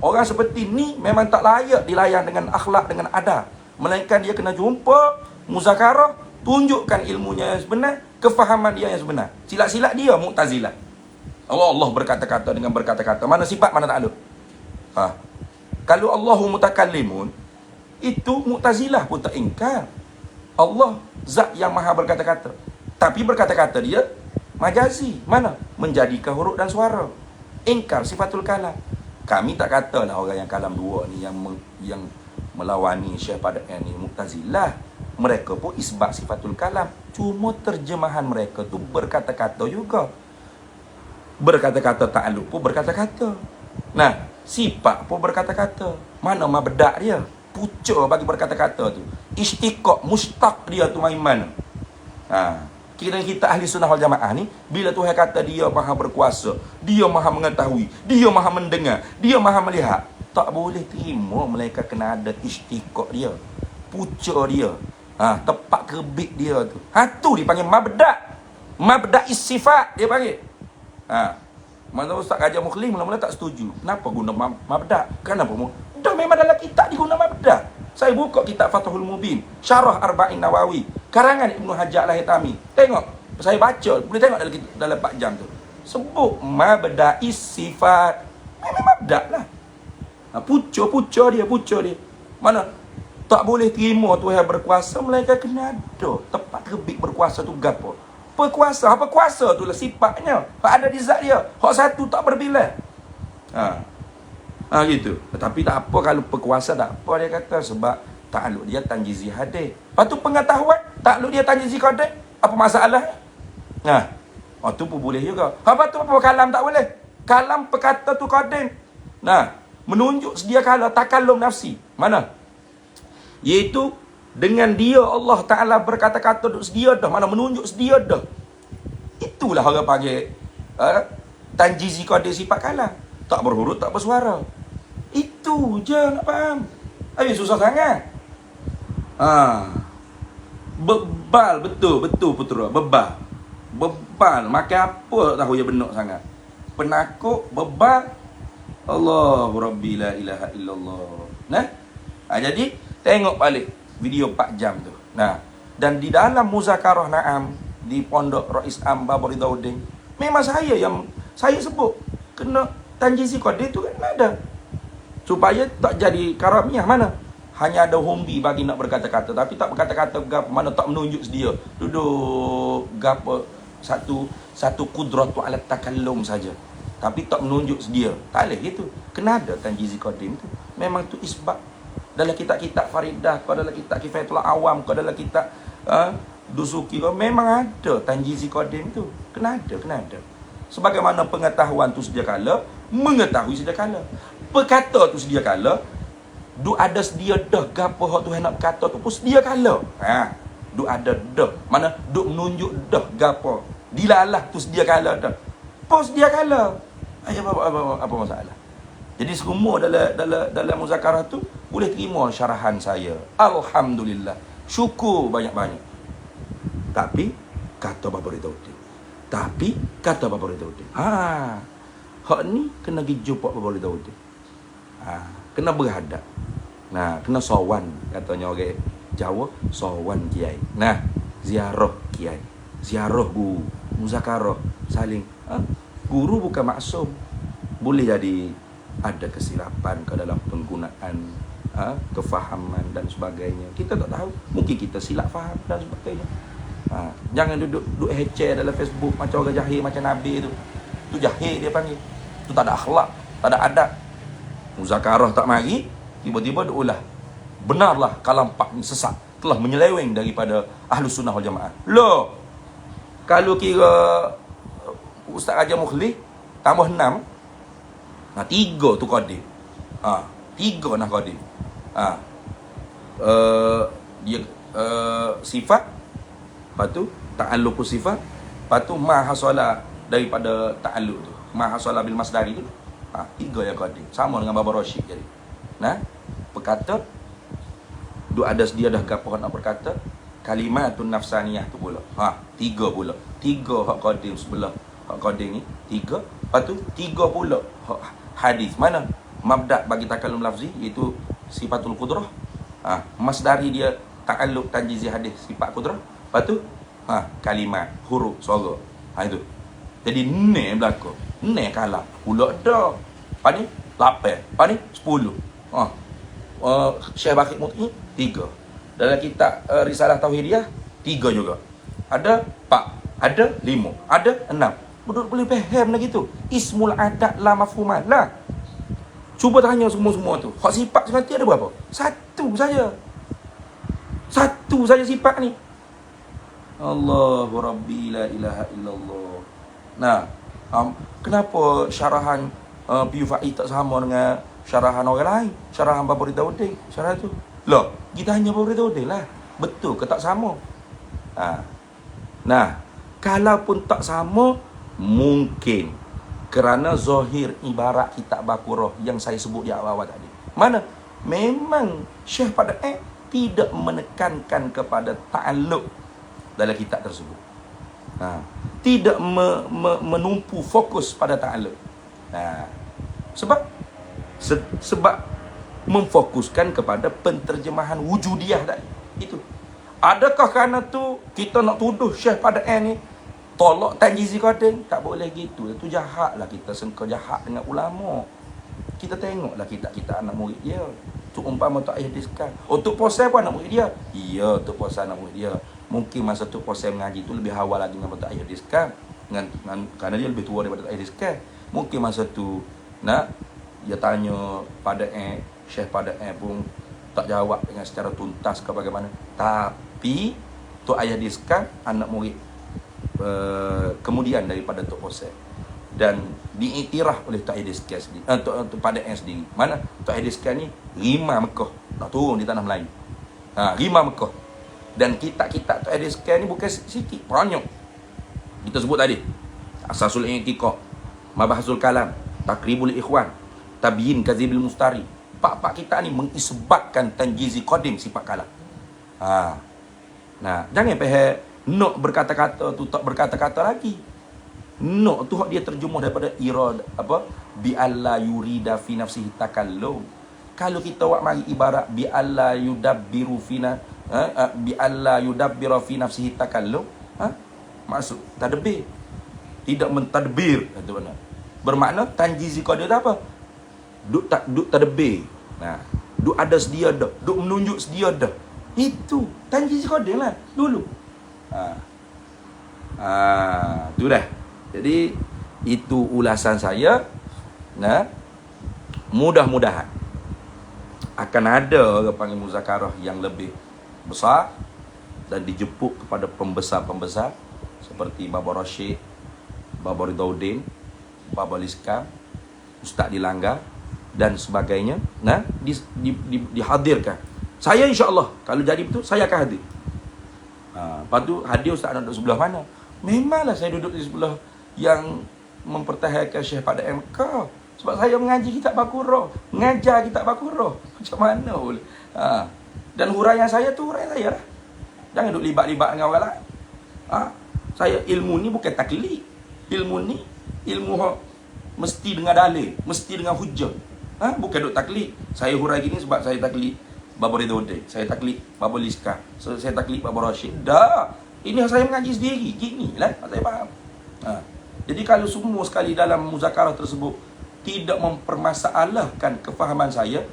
Orang seperti ni memang tak layak dilayan dengan akhlak, dengan adab. Melainkan dia kena jumpa muzakarah, tunjukkan ilmunya yang sebenar, kefahaman dia yang sebenar. Silat-silat dia Mu'tazilah. Allah berkata-kata dengan berkata-kata. Mana sifat, mana takluk? Kalau Allahu mutakallimun, itu Mu'tazilah pun tak ingkar. Allah zat yang maha berkata-kata, tapi berkata-kata dia majazi. Mana? Menjadikan huruf dan suara. Ingkar sifatul kalam. Kami tak katalah orang yang kalam dua ni yang melawani Syekh pada ni Mu'tazilah. Mereka pun isbat sifatul kalam. Cuma terjemahan mereka tu berkata-kata juga. Berkata-kata ta'alluq pun berkata-kata. Sifat pun berkata-kata. Mana mabda' dia? Pucuk bagi berkata-kata tu. Istiqaq, mustaq dia tu main mana? Kita ahli sunnah wal jamaah ni, bila Tuhan kata dia maha berkuasa, dia maha mengetahui, dia maha mendengar, dia maha melihat, tak boleh terima melainkan kena ada istiqaq dia, pucuk dia, tepat kerbit dia tu. Tu dipanggil mabda'. Mabda'is sifat dia panggil. Mana Ustaz Raja Mukhlis mula-mula tak setuju. Kenapa guna mabda'? Kenapa? Dah memang dalam kitab diguna mabda'. Saya buka kitab Fathul Mubin, Syarah Arba'in Nawawi, karangan Ibnu Hajar Al-Haytami. Tengok, saya baca, boleh tengok dalam 4 jam tu. Sebut mabda'is sifat. Memang mabda' lah. Pucuk dia. Mana? Tak boleh terima Tuhan berkuasa melainkan kena ada tepat kerbit berkuasa tu gapo. Berkuasa, apa kuasa tu lah sifatnya. Hak ada di zat dia. Hak satu tak berbilang. Gitu. Tapi tak apa kalau berkuasa, tak apa dia kata, sebab takluk dia tanjizi hadir. Lepas tu pengetahuan, takluk dia tanjizi hadir, apa masalah? Tu pun boleh juga. Apa tu apa kalam tak boleh? Kalam perkata tu qadim. Menunjuk sedia kala takallum nafsi. Mana? Iaitu dengan dia Allah Ta'ala berkata-kata duk sedia dah. Mana menunjuk sedia dah. Itulah orang panggil tanjizi qadir sifat kalam. Tak berhuruf, tak bersuara. Itu je nak faham. Habis susah sangat. Bebal betul putra. Bebal. Makan apa tak tahu ya benar sangat. Penakut, bebal. Allahu Rabbi la ilaha illallah. Jadi tengok balik. video 4 jam tu. Nah, dan di dalam muzakarah Naam di Pondok Rais Am Babur Ridauddin, memang saya sebut kena Tanjizi Qadir tu kan ada. Supaya tak jadi karamiah mana? Hanya ada hombi bagi nak berkata-kata, tapi tak berkata-kata gapo, mana tak menunjuk sedia. Duduk gapo satu kudratu ala takallum saja. Tapi tak menunjuk sedia. Tak boleh gitu. Kena ada Tanjizi Qadim tu. Memang tu isbab. Dalam kitab-kitab Faridah, kau dalam kitab Kifayatul Awam, kau dalam kitab Dusuki, kau memang ada Tanjizi Qadim tu. Kena ada. Sebagaimana pengetahuan tu sedia kala, mengetahui sedia kala. Berkata tu sedia kala, du ada sedia dah gapo hak Tuhan nak berkata tu pun sedia kala. Du ada dah. Mana du menunjuk dah gapo. Dilalah tu sedia kala dah. Pun sedia kala. Apa masalah? Jadi semua dalam muzakarah tu boleh terima syarahan saya. Alhamdulillah. Syukur banyak-banyak. Tapi kata Babur Ridauddin. Hak ni kena pergi jumpa Babur Ridauddin. Kena berhadap. Nah, kena sowan katanya orang Jawa, sowan kiai. Nah, ziarah kiai, ziarah guru, muzakarah, saling. Guru bukan maksum. Boleh jadi ada kesilapan ke dalam penggunaan kefahaman dan sebagainya. Kita tak tahu. Mungkin kita silap faham dan sebagainya. Jangan duduk hece dalam Facebook macam orang jahil, macam Nabi tu. Tu jahil dia panggil. Tu tak ada akhlak, tak ada adab. Muzakarah tak mari, tiba-tiba ulah. Benarlah kalampak ni sesat, telah menyeleweng daripada Ahlus Sunnah wal Jamaah. Loh, kalau kira Ustaz Raja Mukhlis tambah 6, 3 tu Qadir. 3 nah Qadir. Dia sifat, lepas tu ta'alluq sifat, lepas tu ma hasala daripada ta'alluq tu. Ma hasala bil masdari tu. 3 yang Qadir. Sama dengan Baba Rashid jadi. Nah, berkata du ada sedia dah gapo nak berkata, kalimatun nafsaniyah tu pula. 3 pula. 3 hak Qadir sebelah. Hak Qadir ni 3. Lepas tu 3 pula hak hadis. Mana? Mabda' bagi takallum lafzi iaitu sifatul qudrah. Masdari dia ta'alluq tanjizi hadis sifat qudrah. Lepas tu kalimat, huruf, suara. Itu. Jadi ni berlaku. Ni kalah. Pula dah. Lepas ni 8. Lepas ni 10. Syekh Bakir Mut'i 3. Dalam kitab Risalah Tauhidiyah 3 juga. Ada 4. Ada 5. Ada 6. Boleh faham lagi tu. Ismul adat la mafhuman lah. Cuba tanya semua-semua tu. Hak sifat sekanti ada berapa? 1 saja. 1 saja sifat ni. Allahu Rabbi la ilaha illallah. Nah, kenapa syarahan Piyu Faiz tak sama dengan syarahan orang lain? Syarahan Babur Ridauddin, syarah tu. Loh, kita hanya Babur Ridauddin lah. Betul ke tak sama? Nah, kalaupun tak sama, mungkin kerana zahir ibarat kitab Baqarah yang saya sebut di awal tadi. Mana? Memang Syekh pada tidak menekankan kepada ta'alluq dalam kitab tersebut. Tidak menumpu fokus pada ta'alluq. Sebab memfokuskan kepada penterjemahan wujudiyah tadi. Itu. Adakah kerana tu kita nak tuduh Syekh pada ni tolak Tanjizi Qadir? Tak boleh gitu. Itu jahatlah kita sangka jahat dengan ulama. Kita tengoklah kita anak murid dia. Tu umpama tak hadiskan. Tok Posai pun anak murid dia. Ya, Tok Posai anak murid dia. Mungkin masa Tok Posai mengaji tu lebih awal lagi dengan tak hadiskan. Kerana dia lebih tua daripada tak hadiskan. Mungkin masa tu dia tanya pada Syekh pada pun tak jawab dengan secara tuntas ke bagaimana. Tapi Tok hadiskan anak murid kemudian daripada Tok Posai. Dan diiktiraf oleh Tok Hadiskan sendiri, pada sendiri. Mana Tok Hadiskan ni Rima Mekah, nak turun di tanah Melayu. Rima Mekah. Dan kitab-kitab Tok Hadiskan ni bukan sikit, banyak. Kita sebut tadi Asasul I'tiqad, Mabahsul Kalam, Takribul Ikhwan, Tabyin Kazibil Mustari. Pak kitab ni mengisbatkan Tanjizi Qadim sifat kalam. Nah, jangan faham nak berkata-kata tu tak berkata-kata lagi. No, tu hak dia terjemah daripada irad bi alla yurida fi nafsihi takallum. Kalau kita awak mari ibarat bi alla yudabbiru fina bi alla yudabbira fi nafsihi takallum, maksud tadbir, tidak mentadbir, itu mana? Bermakna tanjizi qadir apa? Duk tadbir. Nah, duk ada sedia dah, duk menunjuk sedia dah. Itu tanjizi qadir lah dulu. Tu dah. Jadi itu ulasan saya. Nah, mudah-mudahan akan ada orang panggil muzakarah yang lebih besar dan dijemput kepada pembesar-pembesar seperti Baba Rashid, Baba Ridauddin, Baba Liskam, Ustaz Dilanggar dan sebagainya. Nah, dihadirkan. Saya insya-Allah kalau jadi betul saya akan hadir. Lepas tu hadir Ustaz nak duduk sebelah mana? Memanglah saya duduk di sebelah yang mempertahankan Syekh pada MK. Sebab saya mengaji kitab Baqarah, mengajar kitab Baqarah. Macam mana boleh? Dan huraian saya tu huraian saya lah. Jangan duk libat-libat dengan orang lain. Saya ilmu ni bukan taklid. Ilmu ni ilmu mesti dengan dalil, mesti dengan hujah. Bukan duk taklid. Saya hurai gini sebab saya taklid Baba Ridauddin, saya taklid Baba Liskam, saya taklid Baba Rashid. Dah. Ini saya mengaji sendiri. Gini lah saya faham. Jadi kalau semua sekali dalam muzakarah tersebut tidak mempermasalahkan kefahaman saya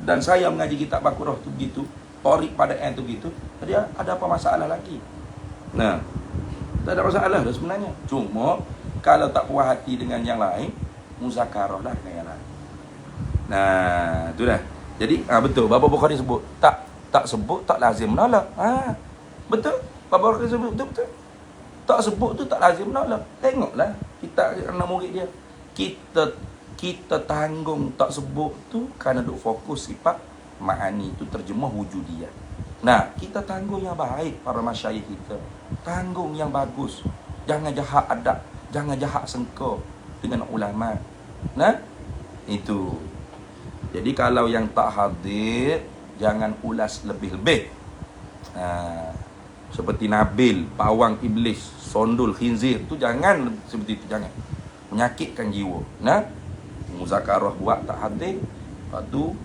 dan saya mengaji kitab Baqarah tu begitu, Tariq pada N tu begitu, jadi ada apa masalah lagi? Nah, tak ada masalah dah sebenarnya. Cuma kalau tak puas hati dengan yang lain, muzakarah lah dengan yang lain. Nah, tu dah. Jadi betul Baba Bukhari sebut tak sebut tak lazim menolak. Betul. Baba Bukhari sebut betul. Tak sebut tu tak lazim menolak. Tengoklah kita anak murid dia. Kita tanggung tak sebut tu kerana duk fokus sifat ma'ani tu terjemah wujudiyah. Nah, kita tanggung yang baik para masyayikh kita. Tanggung yang bagus. Jangan jahat adab, jangan jahat sengkau dengan ulama. Nah, itu. Jadi kalau yang tak hadir jangan ulas lebih-lebih. Seperti Nabil, pawang iblis, sondul khinzir tu jangan seperti itu, jangan. Menyakitkan jiwa. Nah, muzakarah buat tak hadir, lepas tu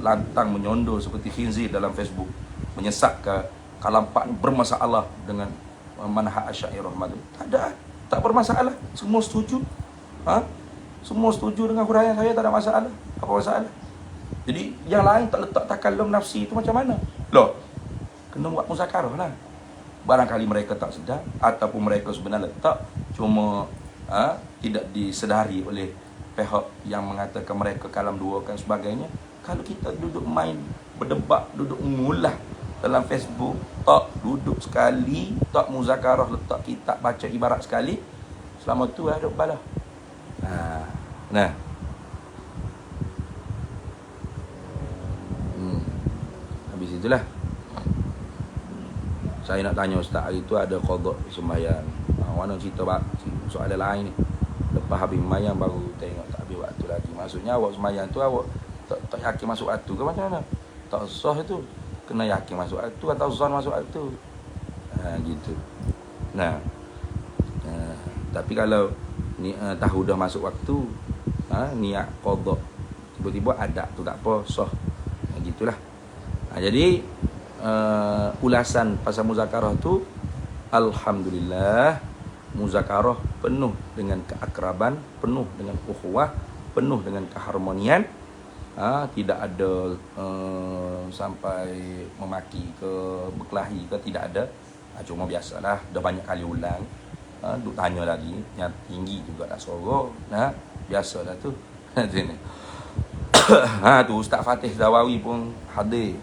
lantang menyondol seperti khinzir dalam Facebook, menyesatkan kalampak bermasalah dengan manhaj Asy'ariyah Madzhab. Tak ada, tak bermasalah, semua setuju. Semua setuju dengan huraian saya, tak ada masalah. Apa masalah? Jadi yang lain tak letak takallum nafsi itu macam mana? Loh, kena buat muzakarah lah. Barangkali mereka tak sedar ataupun mereka sebenarnya letak cuma tidak disedari oleh pihak yang mengatakan mereka kalam dua dan sebagainya. Kalau kita duduk main berdebat, duduk mengulah dalam Facebook, tak duduk sekali, tak muzakarah, letak kitab, baca ibarat sekali, selama tu ada balah. Nah. Habis itulah saya nak tanya Ustaz, hari tu ada qada sembahyang. Mana cerita soalan lain ni. Lepas habis sembahyang baru tengok tak habis waktu lagi. Maksudnya awak sembahyang tu awak tak yakin masuk waktu ke macam mana? Tak sah itu. Kena yakin masuk waktu atau zon masuk waktu. Gitu. Nah. Tapi kalau tahu dah masuk waktu, niat qada tiba-tiba ada tu tak apa, sah. Gitulah. Jadi ulasan pasal muzakarah tu, alhamdulillah, muzakarah penuh dengan keakraban, penuh dengan ukhuwah, penuh dengan keharmonian. Tidak ada sampai memaki ke, berkelahi ke, tidak ada. Cuma biasalah, dah banyak kali ulang. Duk tanya lagi, yang tinggi juga dah sorok. Biasalah tu. Tu Ustaz Fatih Zawawi pun hadir.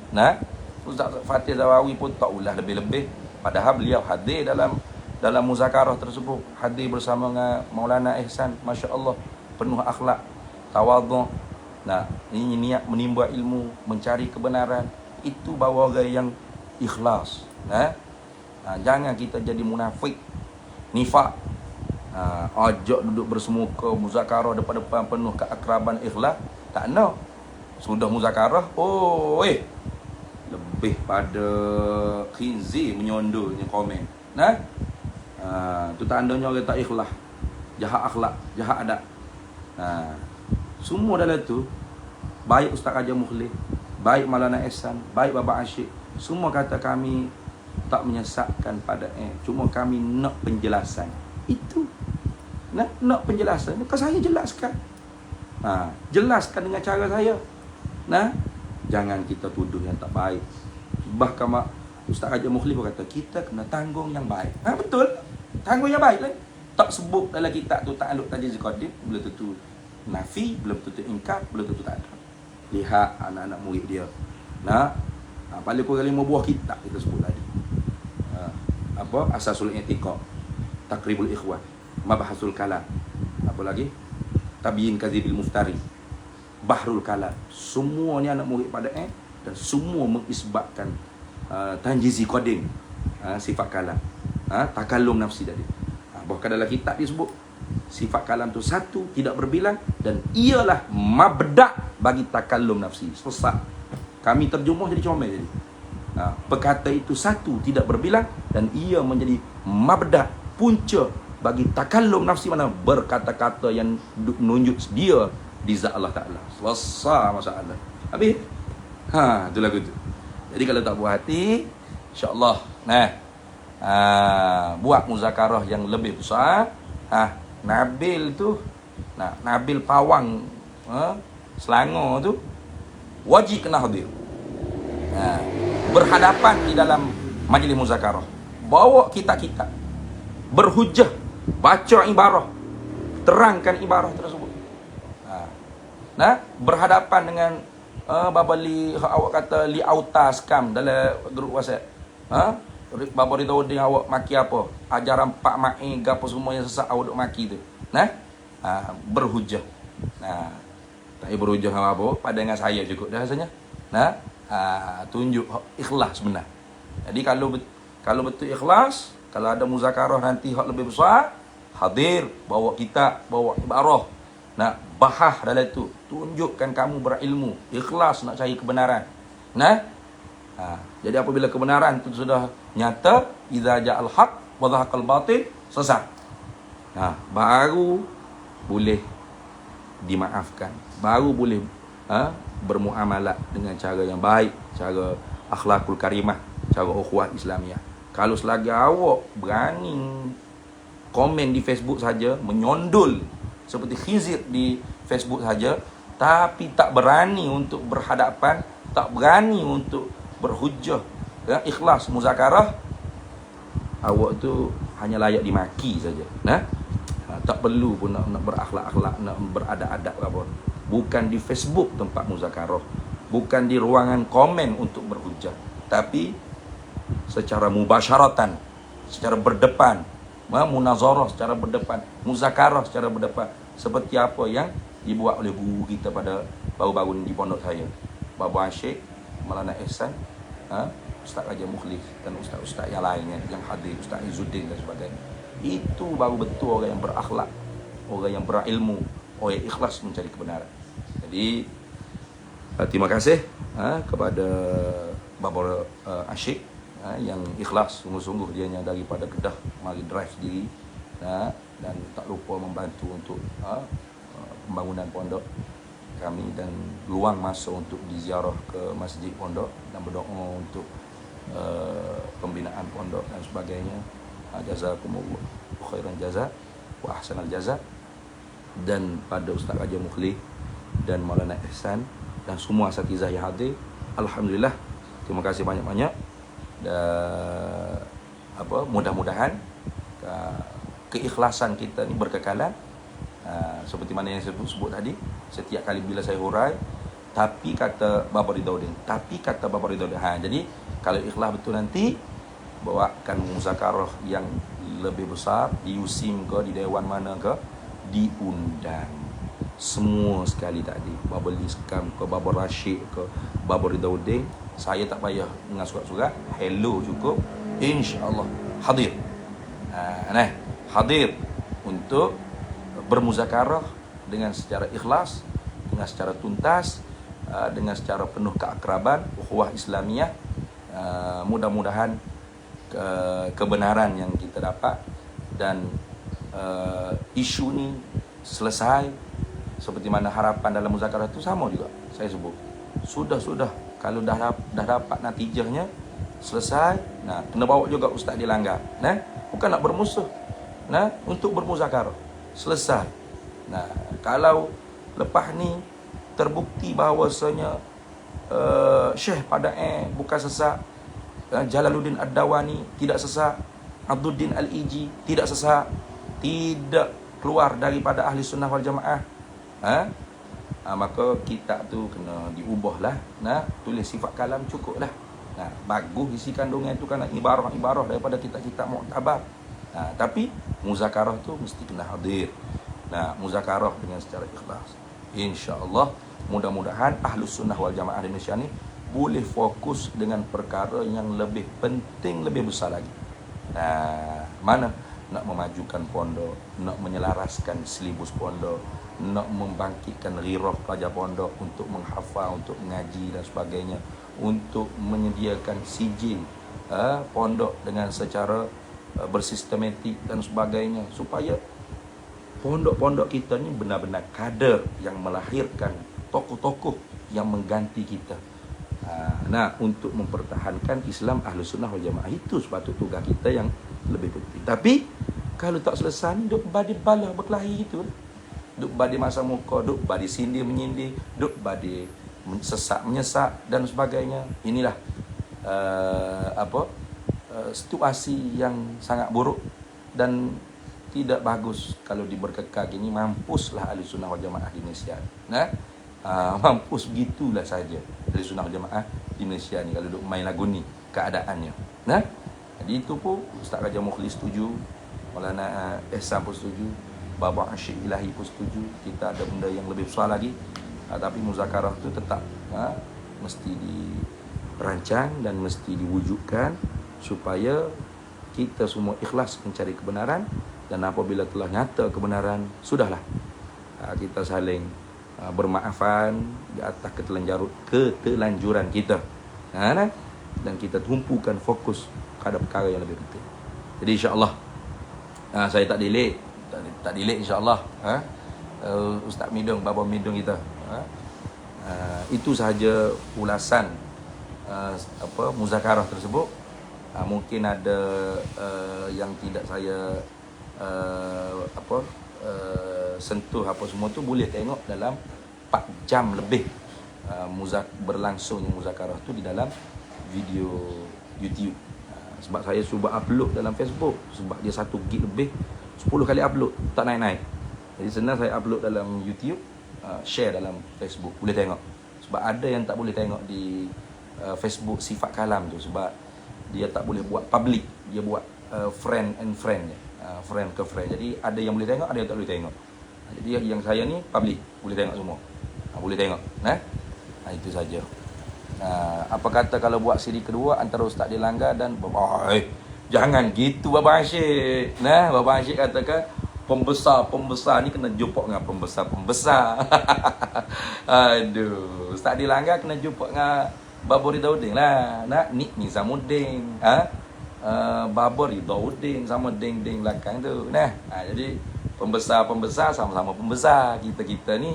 Ustaz Fatih Zawawi pun tak ulah lebih-lebih. Padahal beliau hadir dalam muzakarah tersebut. Hadir bersama dengan Maulana Ihsan, Masya Allah, penuh akhlak, tawadhu'. Ini niat menimba ilmu, mencari kebenaran. Itu bawa orang yang ikhlas. Jangan kita jadi munafik, nifak. Ajak duduk bersemuka muzakarah depan-depan penuh keakraban, ikhlas. Tak nak. Sudah muzakarah, lebih pada khinzir menyondolnya komen. Tu tandanya orang tak ikhlas, jahat akhlak, jahat adab. Semua dalam tu baik Ustaz Raja Mukhlih, baik Maulana Ehsan, baik Baba Asyik, semua kata kami tak menyesatkan pada cuma kami nak penjelasan. Itu nak penjelasan. Maka saya jelaskan. Jelaskan dengan cara saya. Jangan kita tuduh yang tak baik. Bahkan Ustaz Raja Mukhlih pun kata kita kena tanggung yang baik. Betul. Tanggung yang baik lah. Tak sebut dalam kitab tu ta'alluq tajziz qadim, belum tentu nafi, belum tentu ingkar, belum tentu tak ada. Lihat anak-anak murid dia. Paling kurang 5 buah kitab kita sebut tadi. Asasul i'tiqad, Taqribul Ikhwan, Mabahasul Kalam, apa lagi? Tabyin Kadhibil Muftari, Bahrul Kalam. Semua ni anak murid pada dan semua mengisbatkan tanjizi qadim, sifat kalam, takallum nafsi tadi. Bahkan dalam kitab disebut sifat kalam tu satu, tidak berbilang, dan ialah mabda' bagi takallum nafsi. Selesai. Kami terjemah jadi comel jadi. Perkata itu satu, tidak berbilang, dan ia menjadi mabda', punca bagi takallum nafsi, mana berkata-kata yang menunjuk dia di zat Allah Ta'ala. Selesai masalah. Habis? Itu lagu tu. Jadi kalau tak buat hati, insya-Allah buat muzakarah yang lebih besar. Nabil tu, Nabil Pawang Selangor tu wajib kena hadir. Berhadapan di dalam majlis muzakarah, bawa kitab-kitab, berhujah, baca ibarah, terangkan ibarah tersebut. Berhadapan dengan Baba Li, awak kata Li Auta Skam dalam grup WhatsApp. Baba Ridha Udin awak maki apa? Ajaran Pak Mai gapo semua yang sesat awak duk maki tu. Berhujah. Tak berhujah apa? Pada dengan saya cukup dah rasanya. Tunjuk ikhlas benar. Jadi kalau betul ikhlas, kalau ada muzakarah nanti hak lebih besar, hadir, bawa kitab, bawa ibarah. Bahah dalam itu, tunjukkan kamu berilmu, ikhlas nak cari kebenaran. Jadi apabila kebenaran itu sudah nyata, idza ja'al haq wa dhahaqal batil, sesat. Baru boleh dimaafkan, baru boleh bermuamalah dengan cara yang baik, cara akhlakul karimah, cara ukhuwah Islamiyah. Kalau selagi awak berani komen di Facebook saja, menyondol seperti khizir di Facebook saja, tapi tak berani untuk berhadapan, tak berani untuk berhujjah, ikhlas muzakarah, awak tu hanya layak dimaki saja. Tak perlu pun nak berakhlak-akhlak, nak beradab-adab apa. Bukan di Facebook tempat muzakarah, bukan di ruangan komen untuk berhujjah, tapi secara mubasyaratan, secara berdepan, munazarah secara berdepan, muzakarah secara berdepan, seperti apa yang dibuat oleh guru kita pada baru-baru ni di pondok saya, Baba Asyik, Maulana Ehsan, Ustaz Raja Mukhlih, dan ustaz-ustaz yang lainnya yang hadir, Ustaz Izzuddin dan sebagainya. Itu baru betul orang yang berakhlak, orang yang berilmu, orang yang ikhlas mencari kebenaran. Jadi terima kasih kepada Baba Asyik yang ikhlas sungguh-sungguh dianya daripada Kedah mari drive sendiri, dan tak lupa membantu untuk pembangunan pondok kami, dan luang masa untuk diziarah ke masjid pondok dan berdoa untuk pembinaan pondok dan sebagainya. Jazakumullah khairan jaza wa ahsanal jaza. Dan pada Ustaz Raja Mukhlih dan Maulana Ehsan dan semua asatizah yang hadir, alhamdulillah, terima kasih banyak-banyak. Mudah-mudahan keikhlasan kita ni berkekalan. Seperti mana yang saya sebut tadi, setiap kali bila saya hurai, tapi kata Baba Ridha Udin, jadi kalau ikhlas betul nanti, bawakan muzakarah yang lebih besar di USIM ke, di dewan mana ke, diundang semua sekali tadi, Baba Liskam ke, Baba Rashid ke, Baba Ridha Udin. Saya tak payah dengan surat-surat, hello cukup, insya-Allah hadir. Hadir untuk bermuzakarah dengan secara ikhlas, dengan secara tuntas, dengan secara penuh keakraban, ukhuwah Islamiyah. Mudah-mudahan kebenaran yang kita dapat dan isu ni selesai seperti mana harapan dalam muzakarah itu sama juga saya sebut. Sudah kalau dah dapat natijahnya selesai, nah kena bawa juga ustaz dilanggar. Nah, bukan nak bermusuh. Nah, untuk bermuzakarah. Selesai. Nah, kalau lepas ni terbukti bahawasanya Syekh Padae bukan sesat, Jalaluddin Ad-Dawani tidak sesat, Abduddin Al-Iji tidak sesat, tidak keluar daripada ahli sunnah wal jamaah, maka kitab tu kena diubahlah. Nah, tulis sifat kalam cukup lah. Nah, bagus isi kandungan tu kan ibarah-ibarah daripada kitab-kitab muktabar. Nah, tapi muzakarah tu mesti kena hadir. Nah, muzakarah dengan secara ikhlas. InsyaAllah, mudah-mudahan Ahlus Sunnah wal Jamaah di Malaysia ni boleh fokus dengan perkara yang lebih penting, lebih besar lagi. Nah, mana? Nak memajukan pondok, nak menyelaraskan silibus pondok, nak membangkitkan ghirah pelajar pondok untuk menghafal, untuk mengaji dan sebagainya, untuk menyediakan sijil pondok dengan secara bersistematik dan sebagainya, supaya pondok-pondok kita ni benar-benar kader yang melahirkan tokoh-tokoh yang mengganti kita. Nah, untuk mempertahankan Islam Ahlus Sunnah wal Jamaah, itu sepatut tugas kita yang lebih penting. Tapi kalau tak selesai, duk badi bala berkelahi gitu, duk badi masa muka, duk badi sindir menyindir, duk badi sesak menyesak dan sebagainya. Inilah situasi yang sangat buruk dan tidak bagus kalau diberkekal gini. Mampuslah Ahlus Sunnah wal Jamaah di Malaysia. Nah, mampus begitulah saja Ahlus Sunnah wal Jamaah di Malaysia ni kalau duk main lagu ni keadaannya. Nah, jadi itu pun Ustaz Raja Mukhlis setuju, Maulana Ehsan pun setuju, Baba Asyik Ilahi pun setuju. Kita ada benda yang lebih besar lagi, tapi muzakarah tu tetap mesti dirancang dan mesti diwujudkan supaya kita semua ikhlas mencari kebenaran. Dan apabila telah nyata kebenaran, sudahlah kita saling bermaafan di atas ketelanjuran kita, dan kita tumpukan fokus pada perkara yang lebih penting. Jadi insya-Allah, saya tak delay insya-Allah, Ustaz Midong, Baba Midong kita, itu sahaja ulasan muzakarah tersebut. Mungkin ada yang tidak saya sentuh apa semua tu, boleh tengok dalam 4 jam lebih berlangsungnya muzakarah tu di dalam video YouTube. Sebab saya cuba upload dalam Facebook, sebab dia 1 gig lebih, 10 kali upload tak naik-naik. Jadi senang saya upload dalam YouTube, share dalam Facebook, boleh tengok. Sebab ada yang tak boleh tengok di Facebook sifat kalam tu, sebab dia tak boleh buat public, dia buat friend and friend je, friend ke friend. Jadi ada yang boleh tengok, ada yang tak boleh tengok. Jadi yang saya ni public, boleh tengok semua, boleh tengok. Itu saja. Apa kata kalau buat siri kedua antara Ustaz Dilanggar dan jangan gitu Baba Asyik. Baba Asyik katakan pembesar ni kena jumpa dengan pembesar. Aduh, Ustaz Dilanggar kena jumpa dengan Baba Ridauddin lah. Nik Nizamuddin, Baba Ridauddin sama ding-ding belakang tu. Jadi pembesar sama-sama pembesar. Kita ni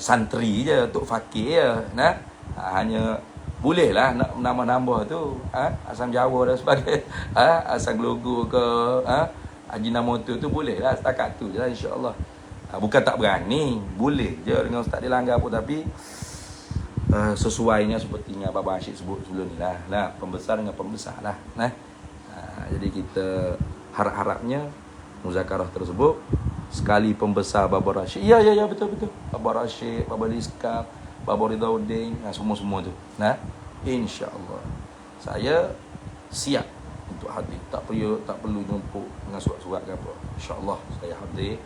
santri je, tok fakir je. Hanya bolehlah nak nambah-nambah tu, asam Jawa dan sebagainya, asam Gelogo ke Haji Namoto tu bolehlah, setakat tu je lah insya-Allah. Bukan tak berani, boleh je dengan Ustaz Dilanggar pun, tapi sesuainya sepertinya Baba Asyik sebut sebelum ni lah, pembesar dengan pembesar lah. Jadi kita harap-harapnya muzakarah tersebut, sekali pembesar Baba Asyik, ya betul Baba Asyik, Baba Liskap, Baba Ridauddin, semua-semua tu, insya-Allah saya siap untuk hadir. Tak perlu jumpa dengan surat-surat ke apa. InsyaAllah saya hadir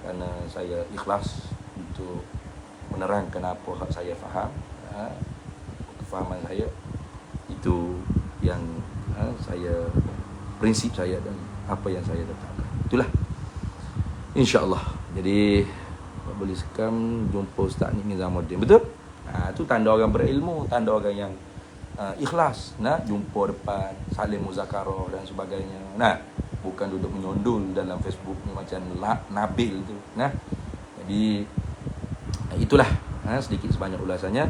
kerana saya ikhlas untuk menerangkan apa hak saya faham, kefahaman saya itu yang saya, prinsip saya dan apa yang saya tetapkan. Itulah insya-Allah. Jadi boleh sekam jumpa Ustaz ni Nizamuddin, betul? Itu tanda orang berilmu, tanda orang yang ikhlas, jumpa depan, saling muzakarah dan sebagainya. Bukan duduk menyondul dalam Facebook ni macam Nabil tu. Jadi itulah sedikit sebanyak ulasannya.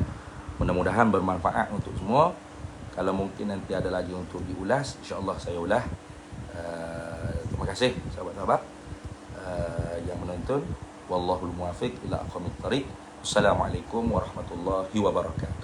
Mudah-mudahan bermanfaat untuk semua. Kalau mungkin nanti ada lagi untuk diulas, insya-Allah saya ulas. Terima kasih sahabat-sahabat yang menonton. Wallahul muwaffiq ila aqwamit thariq. Assalamualaikum warahmatullahi wabarakatuh.